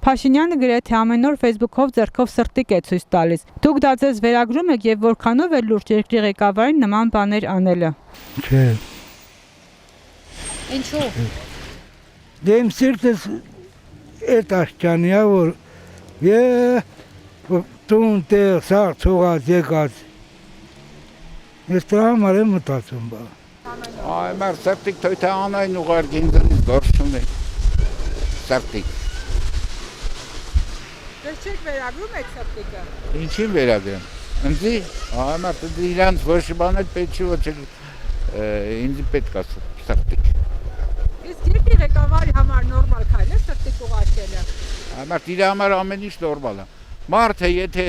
Փաշինյանը գրեթե ամեն օր Facebook-ով ձեռքով սրտիկ է ցույց տալիս։ Դուք դա ձեզ վերագրում եք եւ որքանով է լուրջ երկրի ղեկավարին նման բաներ անելը։ Չէ։ Ինչու։ Դե իմ սիրտս այդ աշճանիա որ տուն տեղ սաղ ցողած եկած։ Ես դրա համար եմ մտածում բա։ Այ մեր սրտիկ թույթը անային ուղարկի ինձնից գործ չունի։ Սրտիկ։ Դες չեք վերագրում եք սրտիկը։ Ինչին վերագրեմ։ Ինձի, այ մարդը իրանց ոչ բան էլ պետք չի ոչ ինձի պետք է սրտիկ։ Իսկ երկրի ղեկավարի համար նորմալ քայլ է սրտիկ ուղարկելը։ Այ մարդ իր համար ամեն ինչ նորմալ է։ Մարդը եթե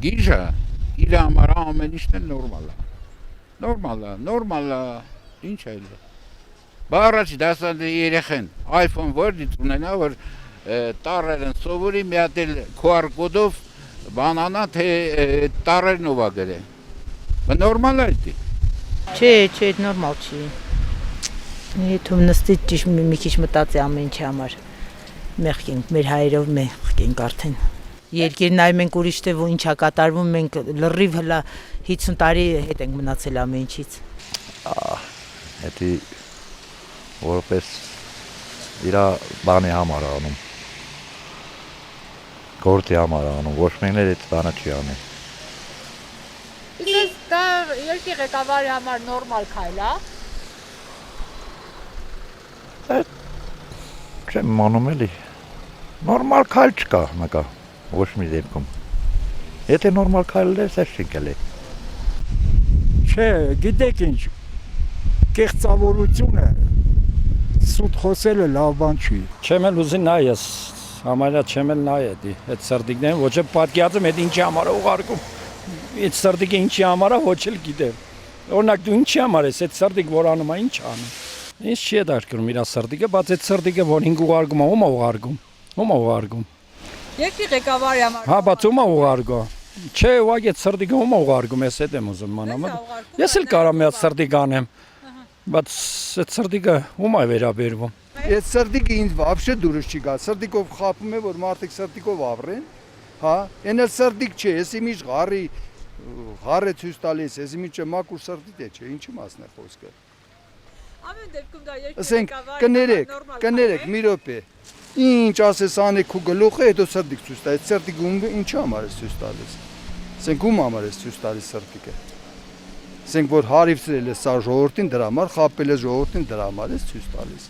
գիժը իր համար ամեն ինչն էլ նորմալ է, ինչ այլ է։ Բառաչ դասան երեխեն iPhone որ ունենա որ տարրեր են սովորի մի հատ էլ QR կոդով բանանա թե տարրերն ով է գրել։ Բա նորմալ է դա։ Չէ, նորմալ չի։ Եթե նստի ճիշտ մի քիչ մտածի ամեն ինչի համար։ Մեղք ենք, մեր հայերով մեղք ենք արդեն։ Երկիրն այ մենք ուրիշ թե ինչա կատարվում, մենք լրիվ հլա 50 տարի հետ ենք մնացել ամեն ինչից։ Դա որպես իր բանի համար անում։ Գործի համար անում, ոչ մեկներ այդ բանը չի անի։ Իսկ դա երկրի ղեկավարի համար նորմալ քայլ է։ Չեմ մանում էլի։ Նորմալ քայլ չկա նկա, ոչ մի դեպքում։ Եթե նորմալ քայլը է, սա չենք էլի։ Չէ, գիտեք ինչ, կեղծավորությունը սուտ խոսելը լավ բան չի։ Չեմ էլ ուզի նայ ես, համարյա չեմ էլ նայ էդի, այդ սրտիկներին ոչ է պատկերացում էդ ինչի համար է ուղարկում, այդ սրտիկը ինչի համար է ոչ էլ գիտեմ։ Օրինակ դու ինչի համար ես, այդ սրտիկ որ անում է ինչ անում։ Ինչ չի դաշկրում իր սրտիկը, բայց այդ սրտիկը որ ինք ուղարկում է, ում է ուղարկում։ Երկրի ղեկավարի համար։ Հա, բայց ում է ուղարկում։ Չէ, ուղղակի այդ սրտիկը ում է ուղարկում, ես այդ եմ ուզում մանամ։ Ես էլ կարամ մի հատ սրտիկ անեմ։ Բայց այդ սրտիկը ում է վերաբերվում։ Այդ սրտիկը ինձ вообще դուրս չի գա։ Սրտիկով խապում է որ մարդիկ սրտիկով ավրեն, հա, այն էլ սրտիկ չէ, ես իմիջ ղարը ցույց տալիս, ես իմիջ մակուր սրտիկ է, չէ, ինչի մասն է խոսքը։ Ամեն դեպքում դա երկրի Ասենք ղեկավարի կներեք մի րոպե։ Ինչ ասես անեք քու գլուխը, հետո սրտիկ ցույց տա։ Այդ սրտիկը ինչի համար է ցույց տալիս։ Ասենք ում համար է ցույց տալիս սրտիկը։ Ասենք որ հարիվցրել է սա ժողովրդին դրա համար, խապել է ժողովրդին դրա համար է ցույց տալիս։